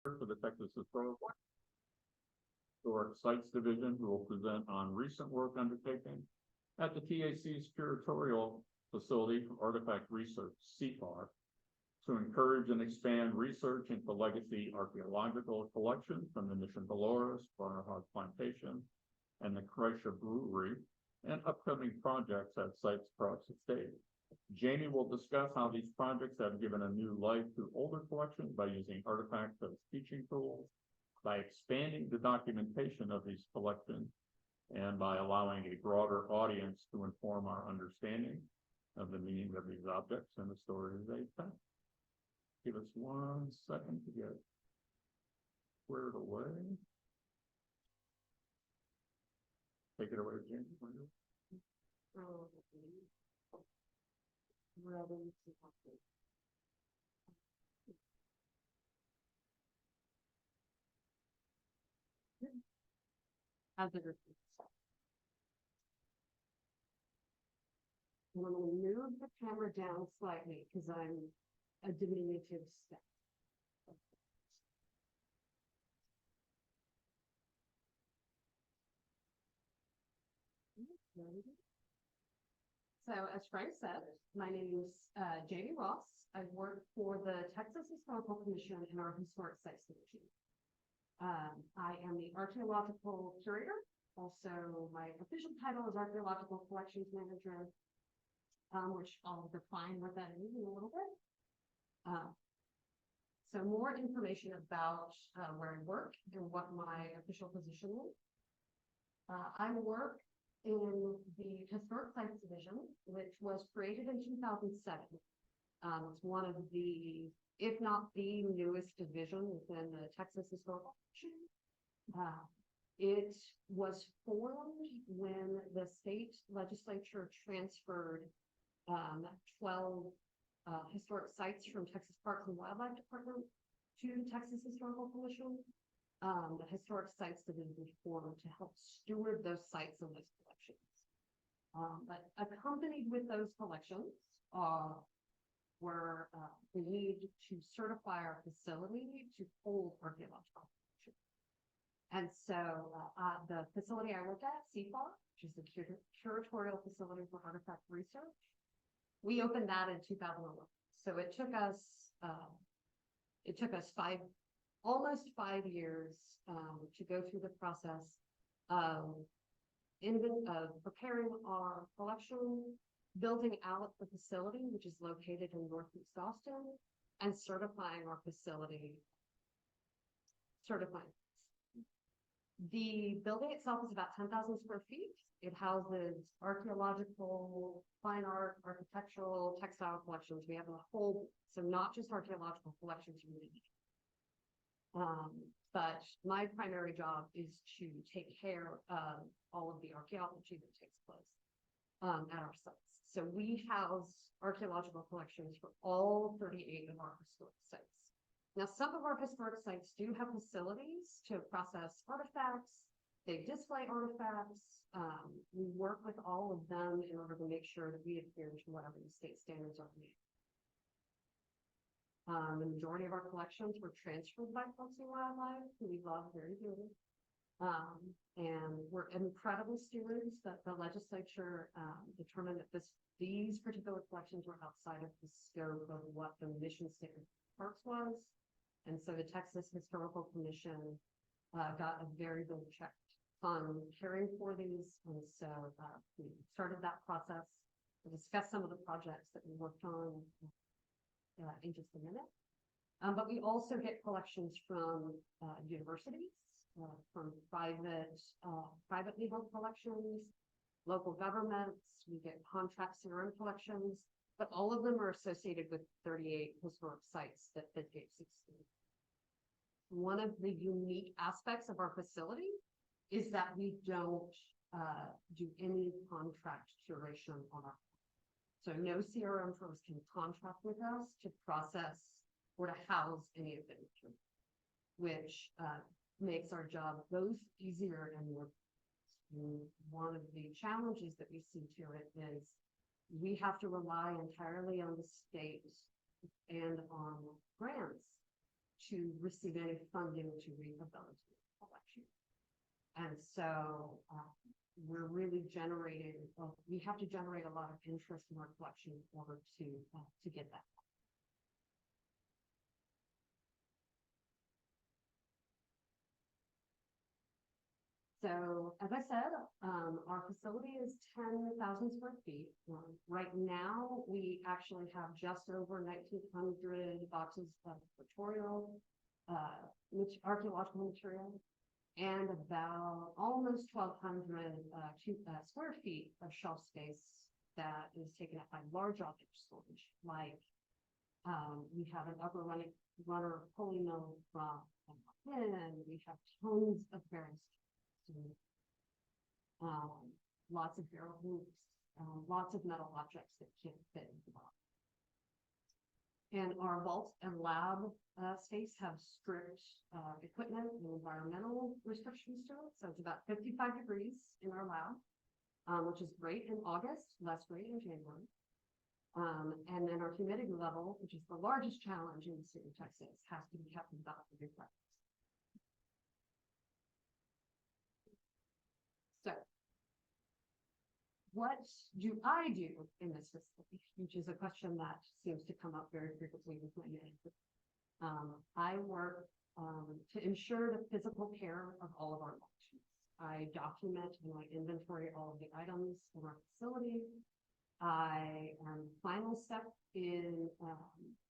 for the Texas Historic Sites Division, who will present on recent work undertaken at the TAC's curatorial facility for artifact research, CFAR, to encourage and expand research into legacy archaeological collections from the Mission Dolores, Barnard Hog Plantation, and the Kreischer Brewery, and upcoming projects at sites across the state. Jamie will discuss how these projects have given a new life to older collections by using artifacts as teaching tools, by expanding the documentation of these collections, and by allowing a broader audience to inform our understanding of the meaning of these objects and the stories they tell. Give us 1 second to get squared away. Take it away, Jamie. As it is. I'm going to move the camera down slightly because I'm a diminutive step. So as Frank said, my name is Jamie Ross. I work for the Texas Historical Commission in our Historic Sites Division. I am the archaeological curator. Also, my official title is Archaeological Collections Manager, which I'll define what that is in a little bit. So more information about where I work and what my official position is. I work in the Historic Sites Division, which was created in 2007. It's one of the, if not the newest division within the Texas Historical Commission. It was formed when the state legislature transferred 12 historic sites from Texas Parks and Wildlife Department to the Texas Historical Commission. The Historic Sites Division was formed to help steward those sites and those collections. But accompanied with those collections were the need to certify our facility to hold archaeological collections. And so the facility I work at, CFAR, which is the curatorial facility for artifact research, we opened that in 2011. So it took us almost 5 years to go through the process of preparing our collection, building out the facility, which is located in Northeast Austin, and certifying our facility. The building itself is about 10,000 square feet. It houses archaeological, fine art, architectural, textile collections. We have a whole, so not just archaeological collections, but my primary job is to take care of all of the archaeology that takes place at our sites. So we house archaeological collections for all 38 of our historic sites. Now, some of our historic sites do have facilities to process artifacts. They display artifacts. We work with all of them in order to make sure that we adhere to whatever the state standards are made. The majority of our collections were transferred by Parks and Wildlife, who we love very dearly. And we're incredible stewards that the legislature determined that these particular collections were outside of the scope of what the mission statement of parks was. And so the Texas Historical Commission got a very big check on caring for these. And so we started that process to discuss some of the projects that we worked on in just a minute. But we also get collections from universities, from privately held collections, local governments. We get contract CRM collections, but all of them are associated with 38 historic sites that fit Gate 16. One of the unique aspects of our facility is that we don't do any contract curation on our. So no CRM firms can contract with us to process or to house any of them, which makes our job both easier and more. One of the challenges that we see to it is we have to rely entirely on the state and on grants to receive any funding to rehabilitate the collection. And so we're really generating, we have to generate a lot of interest in our collection in order to get that. So as I said, our facility is 10,000 square feet. Right now, we actually have just over 1,900 boxes of pictorial, archaeological material, and about almost 1,200 square feet of shelf space that is taken up by large object storage. Like we have an upper runner pulley mill from and we have tons of various lots of barrel hoops, lots of metal objects that can't fit into the box. And our vault and lab space have strict equipment and environmental restrictions to it. So it's about 55 degrees in our lab, which is great in August, less great in January. And then our humidity level, which is the largest challenge in the state of Texas, has to be kept about 100 degrees. So, what do I do in this facility? Which is a question that seems to come up very frequently with my manager. I work to ensure the physical care of all of our collections. I document and I inventory all of the items in our facility. I am final step in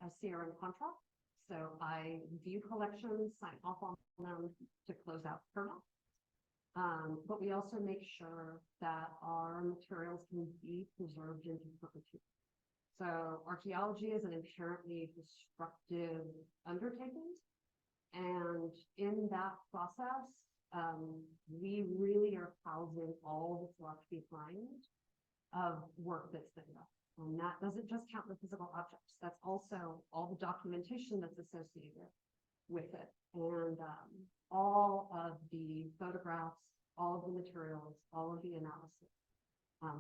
a CRM contract. So I review collections, sign off on them to close out permit. But we also make sure that our materials can be preserved into perpetuity. So archaeology is an inherently destructive undertaking. And in that process, we really are housing all that's left behind of work that's been done. And that doesn't just count the physical objects. That's also all the documentation that's associated with it. And all of the photographs, all of the materials, all of the analysis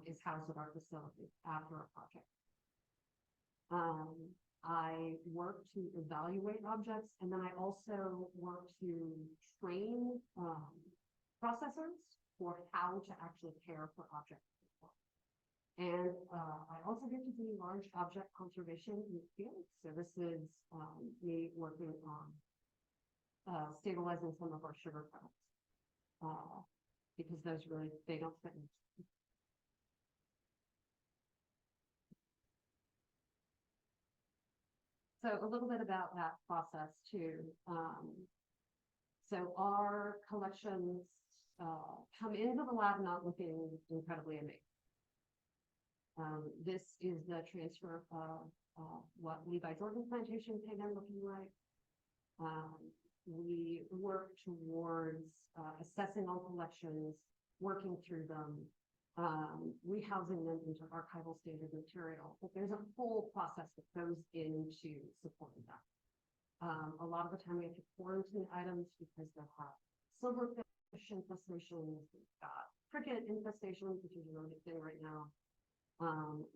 is housed at our facility after a project. I work to evaluate objects, and then I also work to train processors for how to actually care for objects. And I also get to do large object conservation in the field. So this is me working on stabilizing some of our sugar products because those really, they don't fit in. So a little bit about that process too. So our collections come into the lab not looking incredibly amazing. This is the transfer of what Levi Jordan plantation came in looking like. We work towards assessing all collections, working through them, rehousing them into archival standard material. But there's a whole process that goes into supporting that. A lot of the time we have to quarantine items because they have silverfish infestations, we've got cricket infestations, which is a really big thing right now.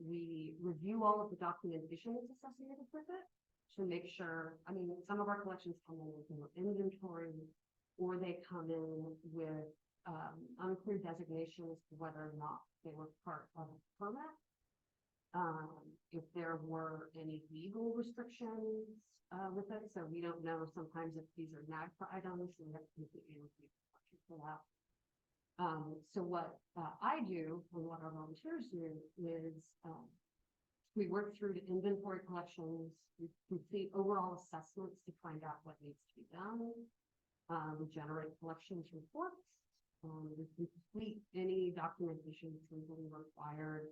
We review all of the documentation that's associated with it to make sure, I mean, some of our collections come in with more inventory, or they come in with unclear designations to whether or not they were part of a permit. If there were any legal restrictions with it, so we don't know sometimes if these are NAGPRA items, so we have to completely review the collection for that. So what I do and what our volunteers do is we work through the inventory collections, we complete overall assessments to find out what needs to be done. We generate collections reports. We complete any documentation that's legally required,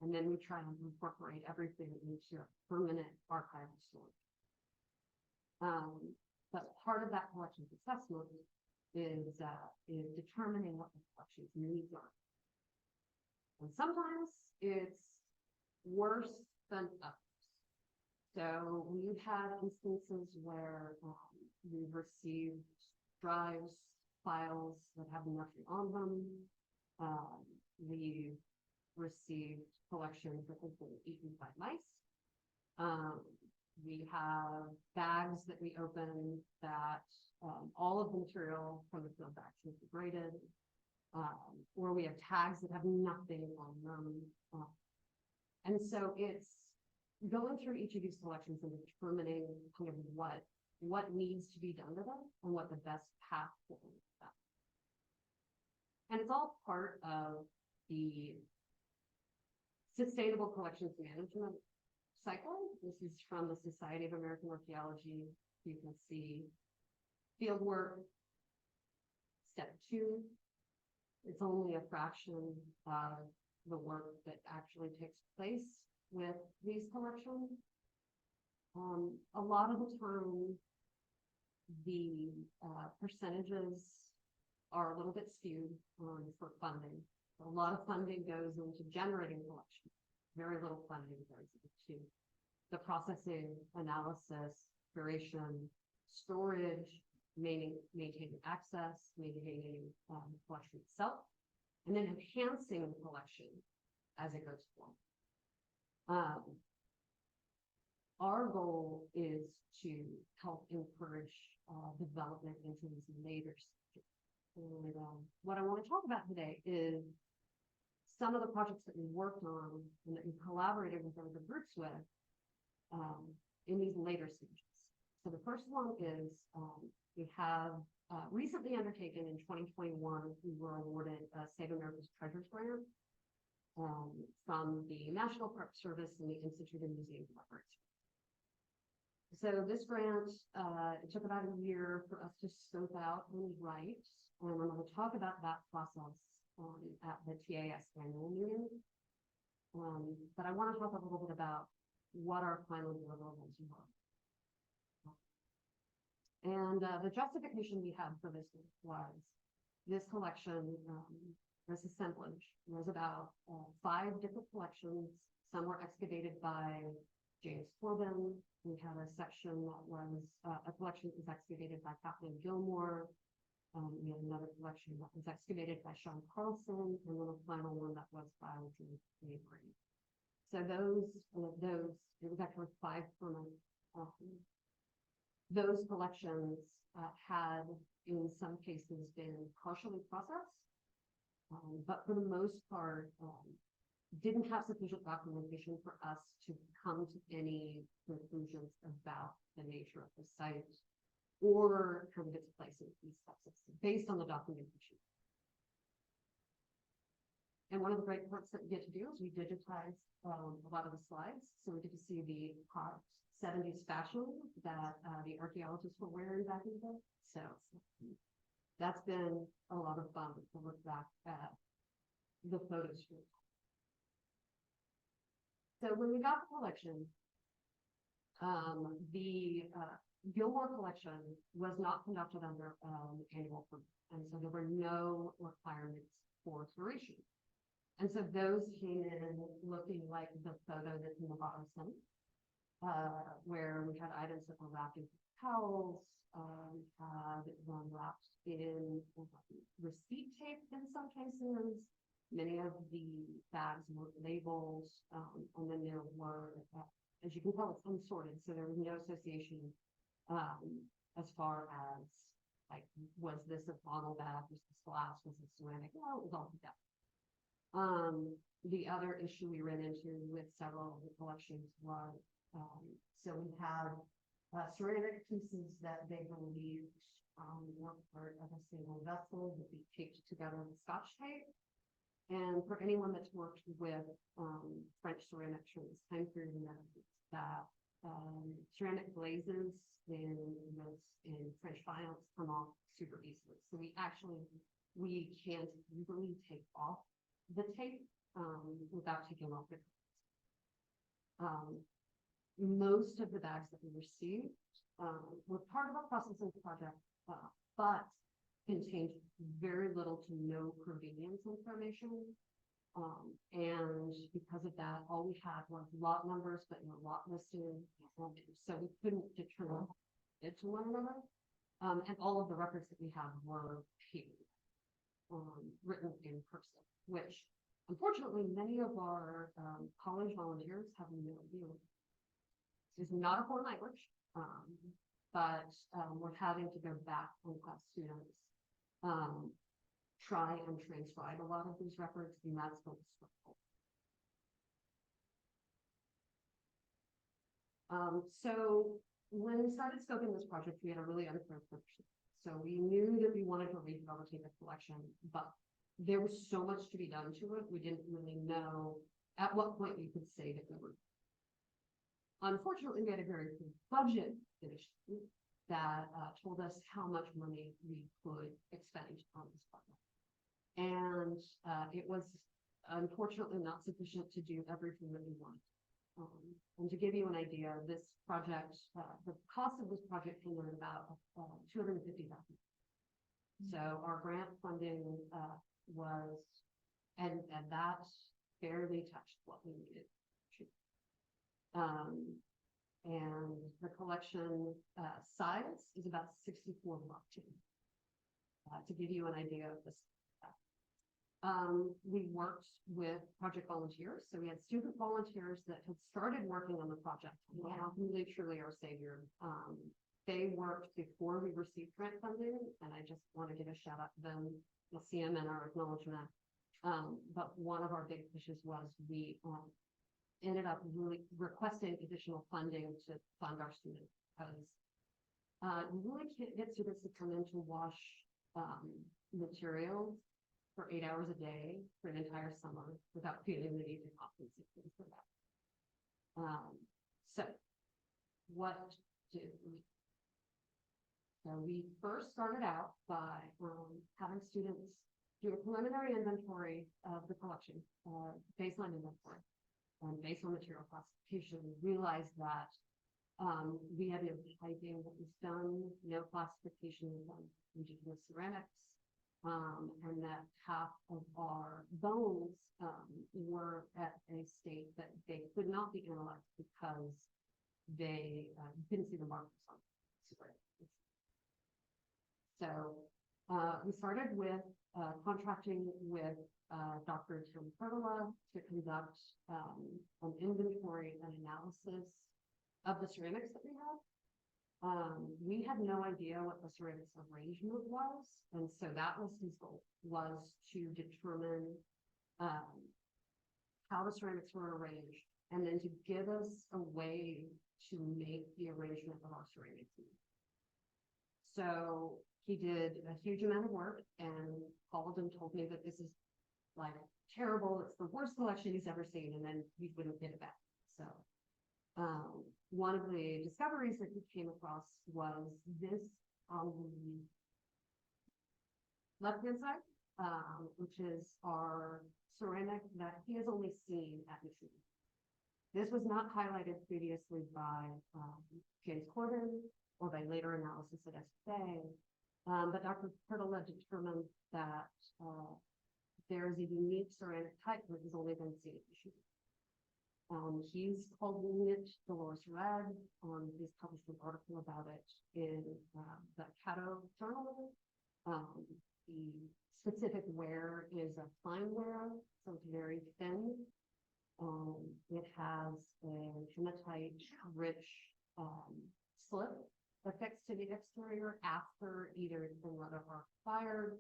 and then we try and incorporate everything into a permanent archival storage. But part of that collections assessment is determining what the collection's needs are. And sometimes it's worse than others. So we've had instances where we've received drives, files that have nothing on them. We've received collections that have been eaten by mice. We have bags that we open that all of the material from the field bags is degraded. Or we have tags that have nothing on them. And so it's going through each of these collections and determining kind of what needs to be done to them and what the best path forward is. And it's all part of the sustainable collections management cycle. This is from the Society of American Archaeology. You can see field work, step 2. It's only a fraction of the work that actually takes place with these collections. A lot of the time, the percentages are a little bit skewed for funding. A lot of funding goes into generating collections. Very little funding goes into the processing, analysis, curation, storage, maintaining access, maintaining the collection itself, and then enhancing the collection as it goes forward. Our goal is to help encourage development into these later stages. And what I want to talk about today is some of the projects that we worked on and that we collaborated with other groups with in these later stages. So the first one is we have recently undertaken in 2021, we were awarded a Save America's Treasures grant from the National Park Service and the Institute of Museum Records. So this grant, it took about a year for us to scope out and write, and I'm going to talk about that process at the TAS annual meeting. But I want to talk a little bit about what our final deliverables were. And the justification we had for this was this collection, this assemblage, was about 5 different collections. Some were excavated by James Corbin. We had a section that was a collection that was excavated by Kathleen Gilmore. We had another collection that was excavated by Sean Carlson, and then a final one that was by Drew Mabry. So it was actually 5 per month. Those collections had, in some cases, been partially processed, but for the most part, didn't have sufficient documentation for us to come to any conclusions about the nature of the site or kind of its place in these subsets based on the documentation. And one of the great parts that we get to do is we digitize a lot of the slides, so we get to see the hot 70s fashion that the archaeologists were wearing back in the day. So that's been a lot of fun to look back at the photos. So when we got the collection, the Gilmore Collection was not conducted under annual permit, and so there were no requirements for curation. And so those came in looking like the photo that's in the bottom center, where we had items that were wrapped in towels, had them wrapped in receipt tape in some cases. Many of the bags were labeled, and then there were, as you can tell, it's unsorted, so there was no association as far as, like, was this a bottle bag, was this glass, was this ceramic? No, it was all together. The other issue we ran into with several of the collections was, so we had ceramic pieces that they believed were part of a single vessel that we taped together with Scotch tape. And for anyone that's worked with French ceramic from this time period, that ceramic glazes in French faience come off super easily. So we can't easily take off the tape without taking off the most of the bags that we received were part of a processing project, but contained very little to no provenience information. And because of that, all we had was lot numbers, but no lot listed. So we couldn't determine it to one another. And all of the records that we had were paper, written in cursive, which unfortunately many of our college volunteers have no idea. is not a foreign language, but we're having to go back and have students try and transcribe a lot of these records, and that's what's stressful. So when we started scoping this project, we had a really unclear picture. So we knew that we wanted to rehabilitate the collection, but there was so much to be done to it. We didn't really know at what point we could say that we were. Unfortunately, we had a very good budget issue that told us how much money we could expend on this project. And it was unfortunately not sufficient to do everything that we wanted. And to give you an idea, this project, the cost of this project came in about $250,000. So our grant funding was, and that barely touched what we needed. And the collection size is about 64 blockchain. To give you an idea of this. We worked with project volunteers. So we had student volunteers that had started working on the project. Wow. Really, truly our savior. They worked before we received grant funding, and I just want to give a shout out to them. You'll see them in our acknowledgement. But one of our big pushes was we ended up really requesting additional funding to fund our students, because you really can't get students to come in to wash materials for 8 hours a day for an entire summer without feeling the need to compensate them for that. So what did we? So we first started out by having students do a preliminary inventory of the collection, baseline inventory, and based on material classification, we realized that we had no typing that was done, no classification of indigenous ceramics. And that half of our bones were at a state that they could not be analyzed because they couldn't see the markers on it. So we started with contracting with Dr. Tim Pergola to conduct an inventory and analysis of the ceramics that we have. We had no idea what the ceramics arrangement was, and so that was his goal, was to determine how the ceramics were arranged, and then to give us a way to make the arrangement of our ceramics. So he did a huge amount of work and called and told me that this is like terrible, it's the worst collection he's ever seen, and then we wouldn't get it back. So one of the discoveries that he came across was this on the left-hand side, which is our ceramic that he has only seen at Michigan. This was not highlighted previously by James Corbin or by later analysis at SFA, but Dr. Pergola determined that there is a unique ceramic type that has only been seen at Michigan. He's calling it Dolores Red. He's published an article about it in the Cato Journal. The specific wear is a fine wear, so it's very thin. It has a hematite-rich slip affixed to the exterior after either it's been let or fired,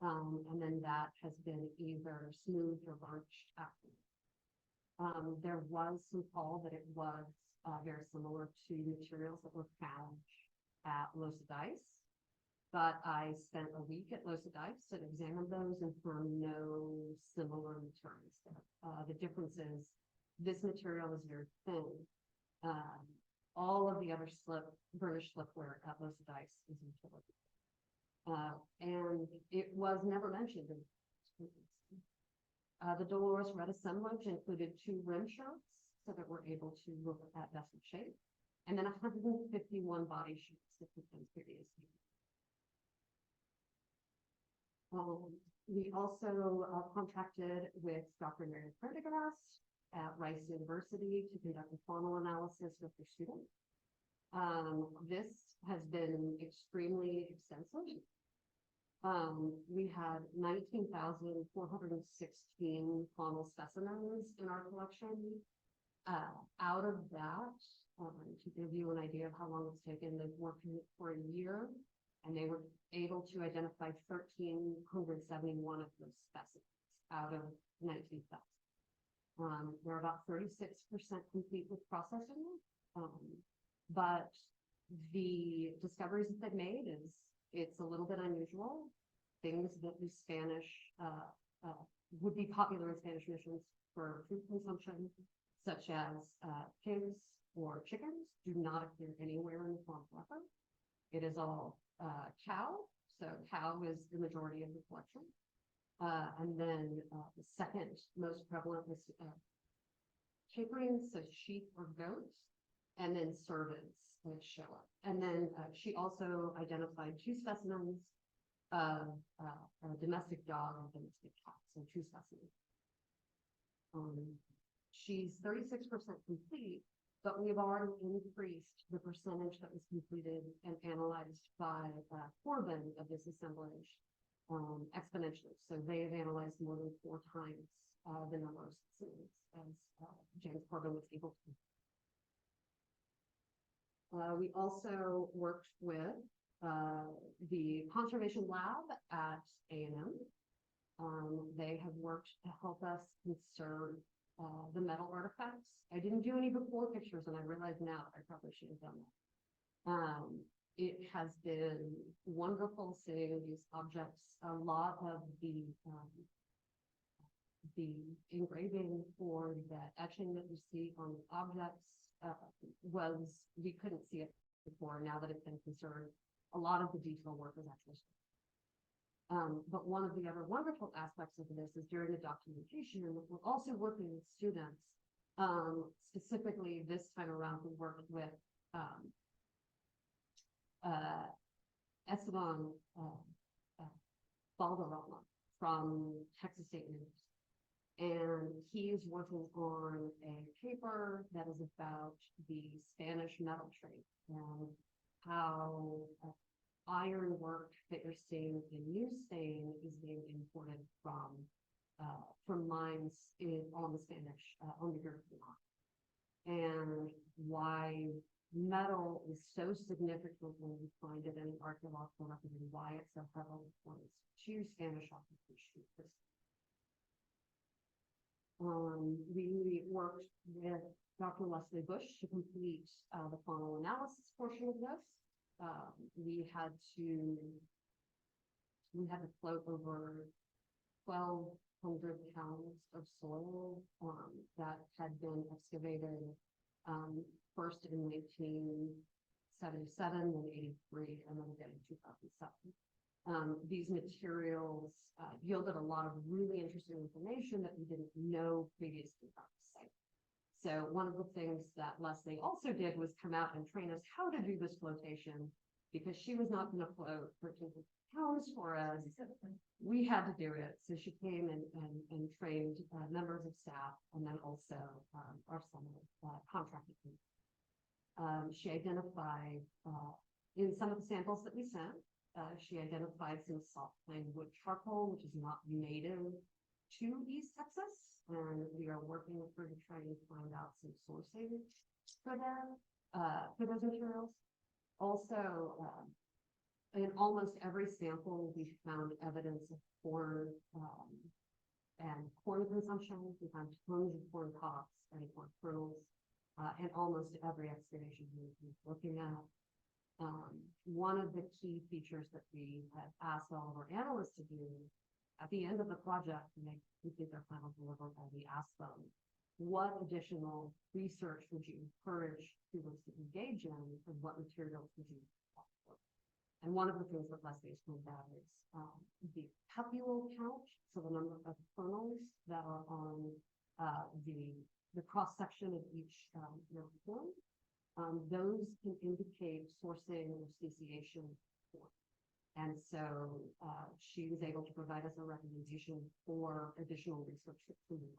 and then that has been either smoothed or varnished after. There was some call that it was very similar to materials that were found at Losa Dice, but I spent a week at Losa Dice and examined those and found no similar materials there. The difference is this material is very thin. All of the other burnished slipware at Losa Dice is utility. And it was never mentioned in the Dolores Red assemblage included 2 rim shafts so that we're able to look at vessel shape, and then 151 body shapes that have been previously. We also contracted with Dr. Mary Prendergast at Rice University to conduct a faunal analysis with their students. This has been extremely extensive. We had 19,416 faunal specimens in our collection. Out of that, To give you an idea of how long it's taken, they've worked on it for a year, and they were able to identify 1,371 of those specimens out of 19,000. They're about 36% complete with processing, but the discoveries that they've made it's a little bit unusual. Things that the Spanish would be popular in Spanish missions for food consumption, such as pigs or chickens, do not appear anywhere in the fauna record. It is all cow, so cow is the majority of the collection. And then the second most prevalent was caprines, so sheep or goats, and then cervids that show up. And then she also identified 2 specimens of a domestic dog and domestic cat, so 2 specimens. She's 36% complete, but we've already increased the percentage that was completed and analyzed by Corbin of this assemblage exponentially. So they have analyzed more than 4 times the number of specimens as James Corbin was able to. We also worked with the Conservation Lab at A&M. They have worked to help us conserve the metal artifacts. I didn't do any before pictures, and I realize now I probably should have done that. It has been wonderful seeing these objects. A lot of the engraving or the etching that you see on the objects we couldn't see it before. Now that it's been conserved, a lot of the detail work is actually. But one of the other wonderful aspects of this is during the documentation, we're also working with students. Specifically, this time around, we worked with Esteban Valderrama from Texas State University. And he is working on a paper that is about the Spanish metal trade and how iron work that you're seeing in New Spain is being imported from mines on the Spanish, on the European continent, and why metal is so significant when you find it in an archaeological record and why it's so heavily points to Spanish occupation. We worked with Dr. Leslie Bush to complete the faunal analysis portion of this. We had to float over 1,200 pounds of soil that had been excavated first in 1977, then 83, and then again in 2007. These materials yielded a lot of really interesting information that we didn't know previously about the site. So one of the things that Leslie also did was come out and train us how to do this flotation, because she was not going to float 1,300 pounds for us. We had to do it. So she came and trained members of staff, and then also our summer contracted team. She identified in some of the samples that we sent, she identified some soft pine wood charcoal, which is not native to East Texas, and we are working with her to try and find out some sourcing for them, for those materials. Also, in almost every sample, we found evidence of corn and corn consumption. We found tons of corn cobs and corn kernels, and almost every excavation we were looking at. One of the key features that we had asked all of our analysts to do at the end of the project, when they complete their final deliverable, we asked them, what additional research would you encourage students to engage in, and what materials would you offer? And one of the things that Leslie has pointed out is the pepule count, so the number of kernels that are on the cross section of each corn. Those can indicate sourcing or speciation. And so she was able to provide us a recommendation for additional research that we can do.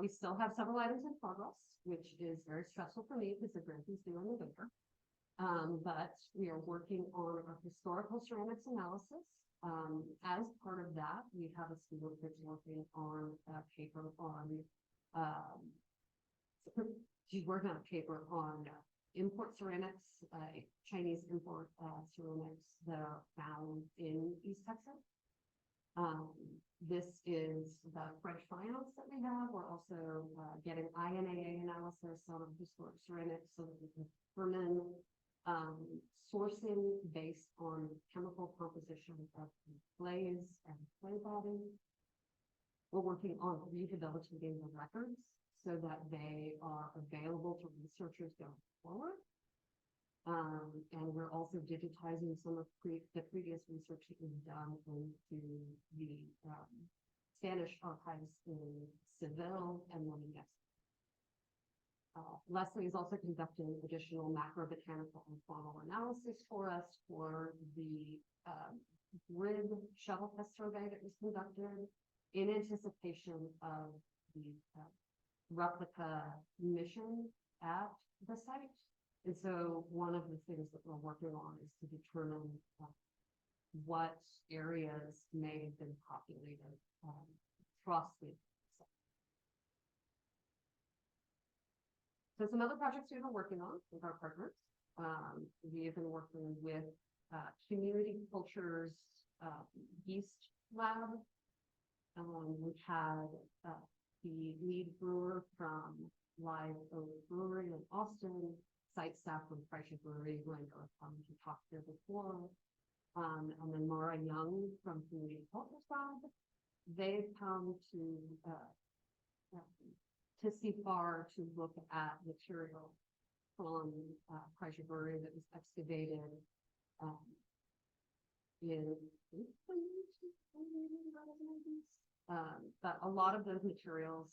We still have several items in progress, which is very stressful for me because the grant is due in November. But we are working on our historical ceramics analysis. As part of that, we have a student that's working on a paper on she's working on a paper on import ceramics, Chinese import ceramics that are found in East Texas. This is the French finance that we have. We're also getting INAA analysis on historic ceramics so that we can determine sourcing based on chemical composition of clays and clay body. We're working on rehabilitating the records so that they are available to researchers going forward. And we're also digitizing some of the previous research that was done into the Spanish archives in Seville and then in Mexico. Leslie is also conducting additional macrobotanical and faunal analysis for us for the grid shuttle test survey that was conducted in anticipation of the replica mission at the site. And so one of the things that we're working on is to determine what areas may have been populated across the site. So some other projects we've been working on with our partners. We have been working with Community Cultures Yeast Lab. We had the lead brewer from Live Oak Brewery in Austin, site staff from Kreischer Brewery, who I know have come to talk there before, and then Mara Young from Community Cultures Lab. They've come to CFAR to look at material from Kreischer Brewery that was excavated in but a lot of those materials,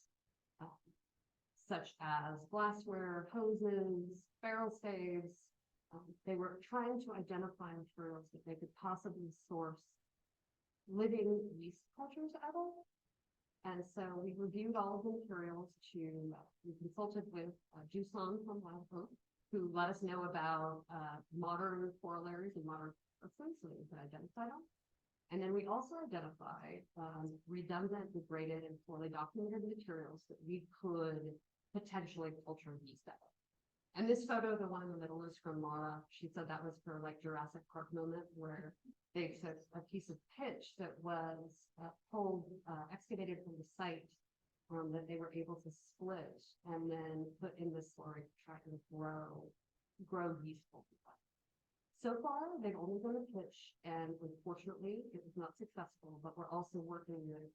such as glassware, hoses, barrel staves, they were trying to identify materials that they could possibly source living yeast cultures out of. And so we reviewed all of the materials we consulted with Juson from Wild Oak, who let us know about modern corollaries and modern persons so that we could identify them. And then we also identified redundant, degraded, and poorly documented materials that we could potentially culture yeast out of. And this photo, the one in the middle, is from Mara. She said that was her like Jurassic Park moment where they took a piece of pitch that was excavated from the site that they were able to split and then put in this slurry to try and grow yeast multiply. So far, they've only done a pitch, and unfortunately, it was not successful. But we're also working with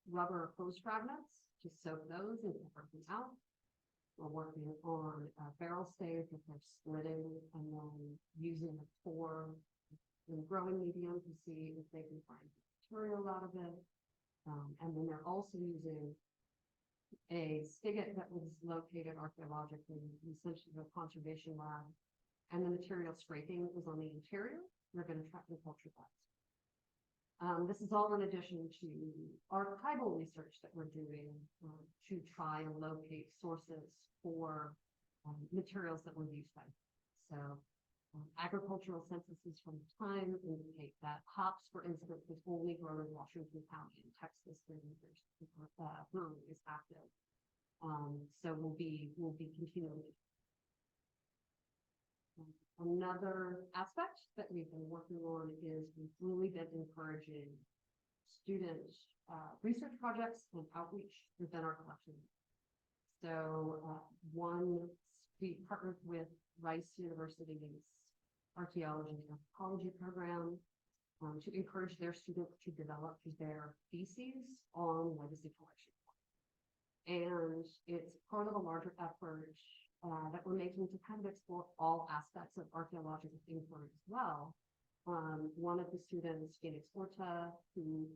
rubber hose fragments to soak those and work them out. We're working on barrel staves that they're splitting and then using a core in growing medium to see if they can find material out of it. And then they're also using a spigot that was located archaeologically, essentially a conservation lab. And the material scraping was on the interior. We're going to track and culture that. This is all in addition to archival research that we're doing to try and locate sources for materials that were used by. So agricultural censuses from the time indicate that hops, for instance, was only grown in Washington County in Texas when there's brewery is active. So we'll be continuing. Another aspect that we've been working on is we've really been encouraging student research projects and outreach within our collection. So we partnered with Rice University's Archeology and Archeology program to encourage their students to develop their theses on legacy collection. And it's part of a larger effort that we're making to kind of explore all aspects of archaeological inquiry as well. One of the students, Phoenix Orta, who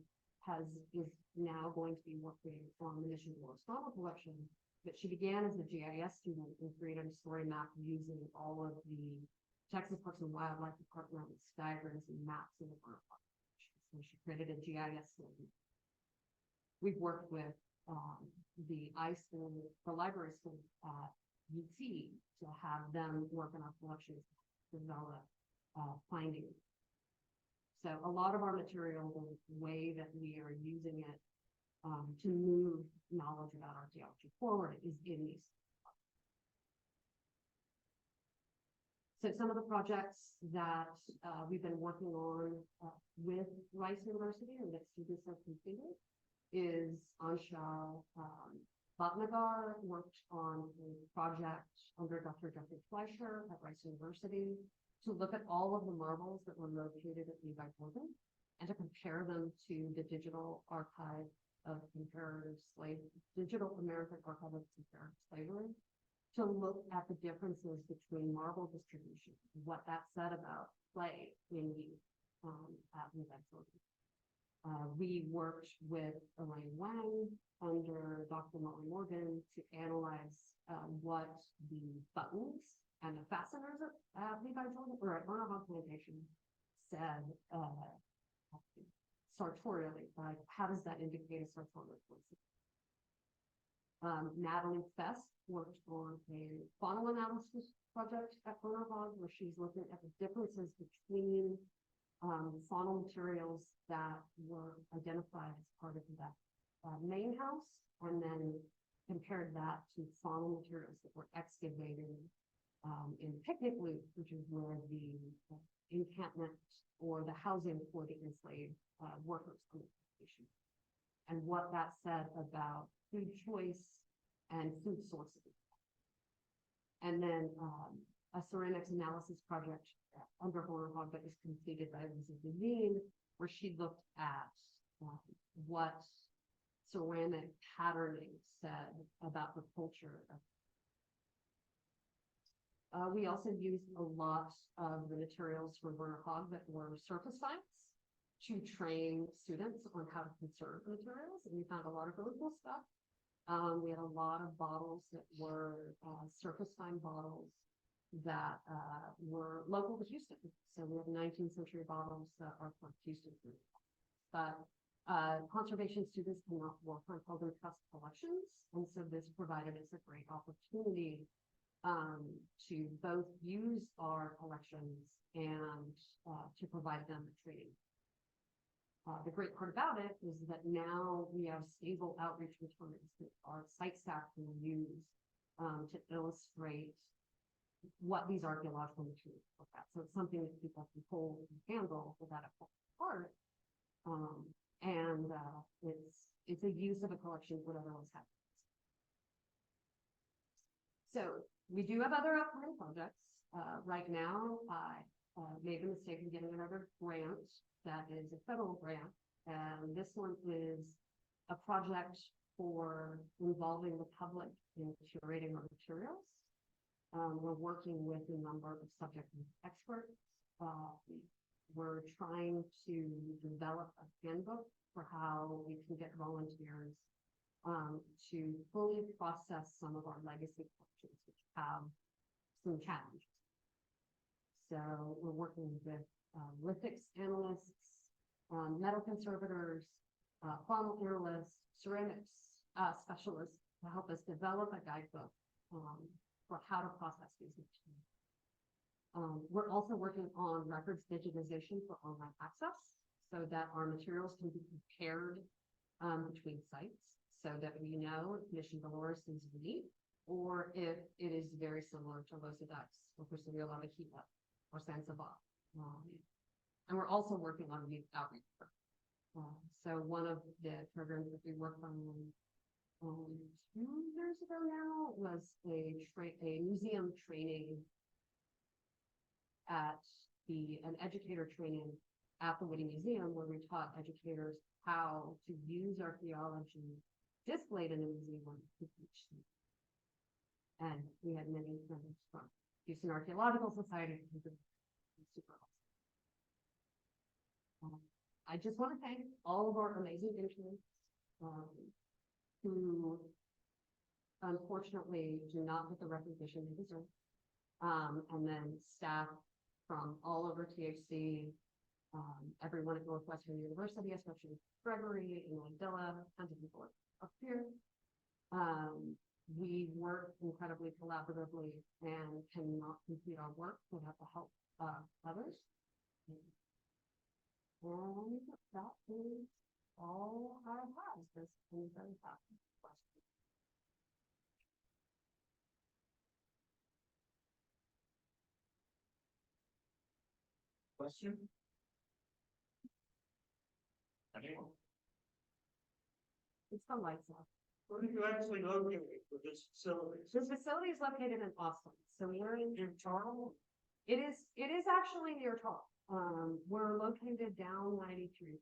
is now going to be working on the Mission Gilmore Collection, but she began as a GIS student and created a story map using all of the Texas Parks and Wildlife Department's diagrams and maps in the front of so she created a GIS student. We've worked with the library school at UT to have them work on our collections to develop findings. So a lot of our material, the way that we are using it to move knowledge about archaeology forward is in these. So some of the projects that we've been working on with Rice University and that students have completed is Ansha Bhatnagar worked on a project under Dr. Jeffrey Fleischer at Rice University to look at all of the marbles that were located at Levi Jordan and to compare them to the digital archive of comparative digital American archive of comparative slavery, to look at the differences between marble distribution, what that said about play in use at Levi Jordan. We worked with Elaine Wang under Dr. Molly Morgan to analyze what the buttons and the fasteners at Levi Jordan or at Bernard Plantation said sartorially, like how does that indicate a sartorial policy? Natalie Fest worked on a faunal analysis project at Bernard where she's looking at the differences between faunal materials that were identified as part of that main house, and then compared that to faunal materials that were excavated in Picnic Loop, which is where the encampment or the housing for the enslaved workers on the plantation, and what that said about food choice and food sourcing. And then a ceramics analysis project under Hornhog that was completed by Elizabeth Levine, where she looked at what ceramic patterning said about the culture of. We also used a lot of the materials from Werner Hogg that were surface finds to train students on how to conserve materials, and we found a lot of really cool stuff. We had a lot of bottles that were surface find bottles that were local to Houston. So we have 19th century bottles that are from Houston. But conservation students cannot work on Hogan Trust collections, and so this provided us a great opportunity to both use our collections and to provide them training. The great part about it is that now we have stable outreach materials that our site staff can use to illustrate what these archaeological materials look at. So it's something that people can hold and handle without a part. It's a use of a collection whatever else happens. So we do have other upcoming projects. Right now, I made the mistake of getting another grant that is a federal grant, and this one is a project for involving the public in curating our materials. We're working with a number of subject experts. We're trying to develop a handbook for how we can get volunteers to fully process some of our legacy collections, which have some challenges. So we're working with lithics analysts, metal conservators, faunal analysts, ceramics specialists to help us develop a guidebook for how to process these materials. We're also working on records digitization for online access so that our materials can be compared between sites so that we know if Mission Dolores is unique or if it is very similar to Los Adex or Presidio La Vaquita or San Sabah. And we're also working on youth outreach. So one of the programs that we worked on 2 years ago now was a museum training at an educator training at the Whitty Museum, where we taught educators how to use archaeology displayed in a museum to teach them. And we had many members from Houston Archaeological Society. Super awesome. I just want to thank all of our amazing interns who unfortunately do not get the recognition they deserve. And then staff from all over THC, everyone at Northwestern University, especially Gregory and Mandela, tons of people up here. We work incredibly collaboratively and cannot complete our work without the help of others. And that is all I have. Question? Anyone? It's the lights off. Where are you actually located for this facility? The facility is located in Austin, so we're in, In Charles? it is actually near Tarl. We're located down 93.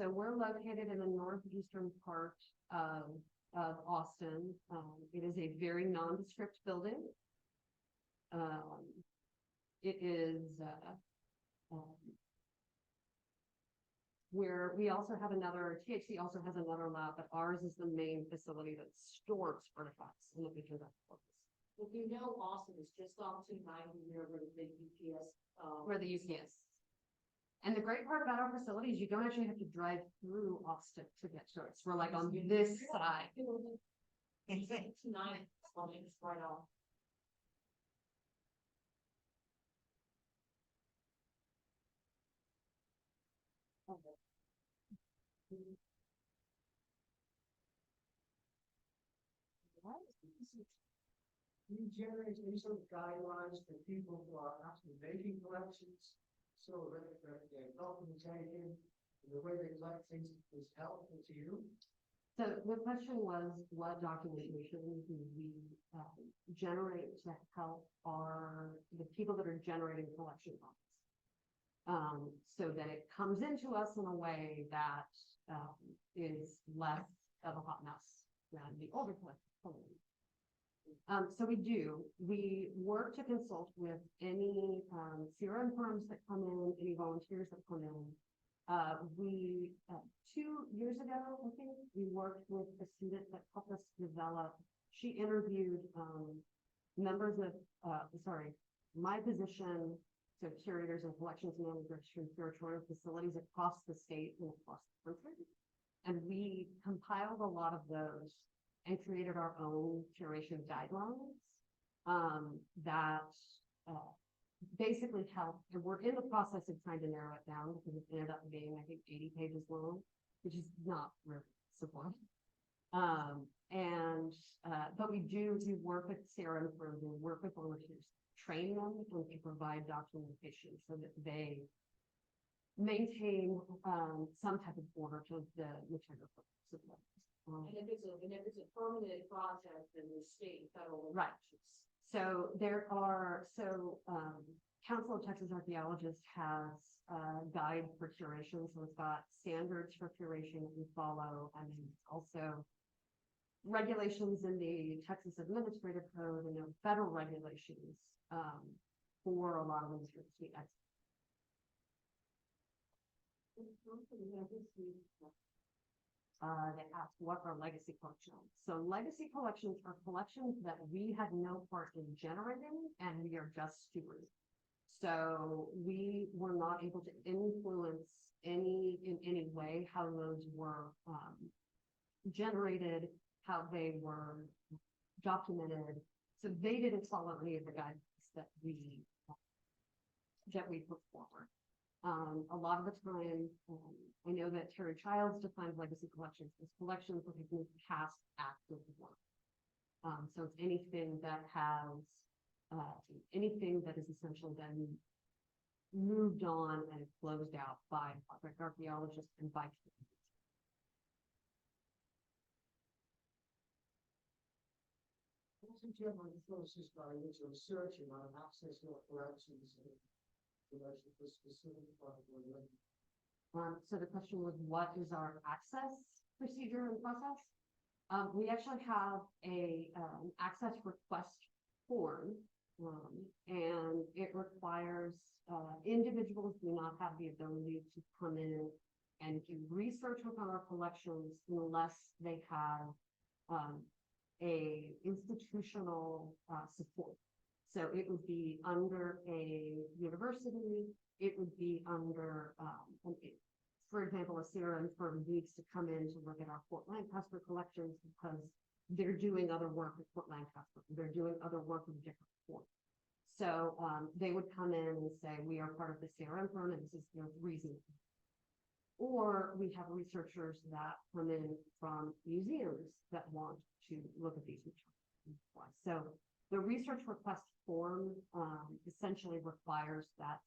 So we're located in the northeastern part of Austin. It is a very nondescript building. It is, where we also have THC also has another lab, but ours is the main facility that stores artifacts in the future. If you know, Austin is just off 290 near where the big UPS. Where the UPS. And the great part about our facility is you don't actually have to drive through Austin to get to us. We're like on this side. It's like 290, it's right off. Do you generate any sort of guidelines for people who are actually making collections? So that they're documentation, the way they collect things is helpful to you? So the question was, what documentation do we generate to help the people that are generating collection funds? So that it comes into us in a way that is less of a hot mess than the older collection. So we work to consult with any CRM firms that come in, any volunteers that come in. 2 years ago, I think, we worked with a student that helped us develop. She interviewed members of, my position, so curators and collections managers from curatorial facilities across the state and across the country. And we compiled a lot of those and created our own curation guidelines that basically help. And we're in the process of trying to narrow it down because it ended up being, I think, 80 pages long, which is not really supportive. But we do work with CRM firms and work with volunteers, train them, and we provide documentation so that they maintain some type of order to the material supply. And if it's a permanent project, then the state and federal. Right. So there are, Council of Texas Archaeologists has a guide for curation. So it's got standards for curation that we follow, and then also regulations in the Texas Administrative Code and the federal regulations for a lot of these materials. They asked what are legacy collections. So legacy collections are collections that we had no part in generating, and we are just stewards. So we were not able to influence in any way how those were generated, how they were documented. So they didn't follow any of the guidance that we put forward. A lot of the time, I know that Terry Childs defines legacy collections as collections that have moved past active work. So it's anything that has, anything that is essentially then moved on and closed out by project archaeologists and by communities. What's the general process by which you're searching on access to collections in relation to specific project? So the question was, what is our access procedure and process? We actually have a access request form, and it requires individuals do not have the ability to come in and do research within our collections unless they have a institutional support. So it would be under a university, it would be under, for example, a CRM firm needs to come in to look at our Fort Lancaster collections because they're doing other work at Fort Lancaster. They're doing other work in different forms. So they would come in and say, we are part of the CRM firm and this is the reason. Or we have researchers that come in from museums that want to look at these materials. So the research request form, essentially requires that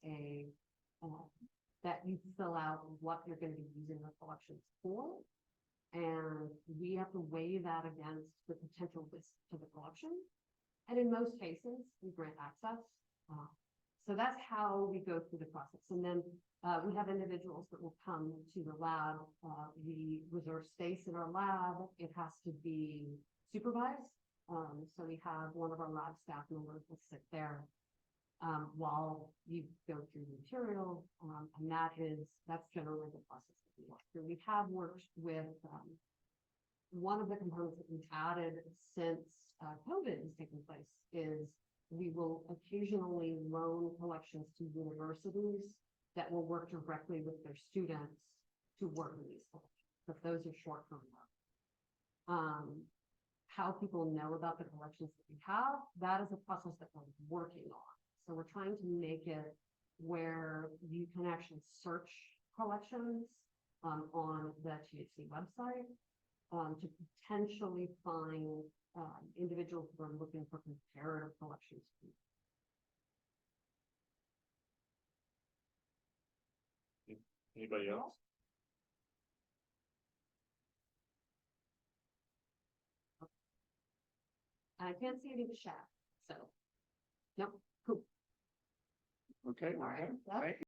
that you fill out what you're gonna be using the collections for. And we have to weigh that against the potential risk to the collection. And in most cases, we grant access. So that's how we go through the process. And then we have individuals that will come to the lab. We reserve space in our lab. It has to be supervised. So we have one of our lab staff members will sit there while you go through the material. And that's generally the process that we work through. We have worked with one of the components that we've added since COVID has taken place is we will occasionally loan collections to universities that will work directly with their students to work with these collections, but those are short-term work. How people know about the collections that we have, that is a process that we're working on. So we're trying to make it where you can actually search collections on the THC website to potentially find individuals who are looking for comparative collections. Anybody else? I can't see any of the chat, so, nope, cool. Okay, All right. okay.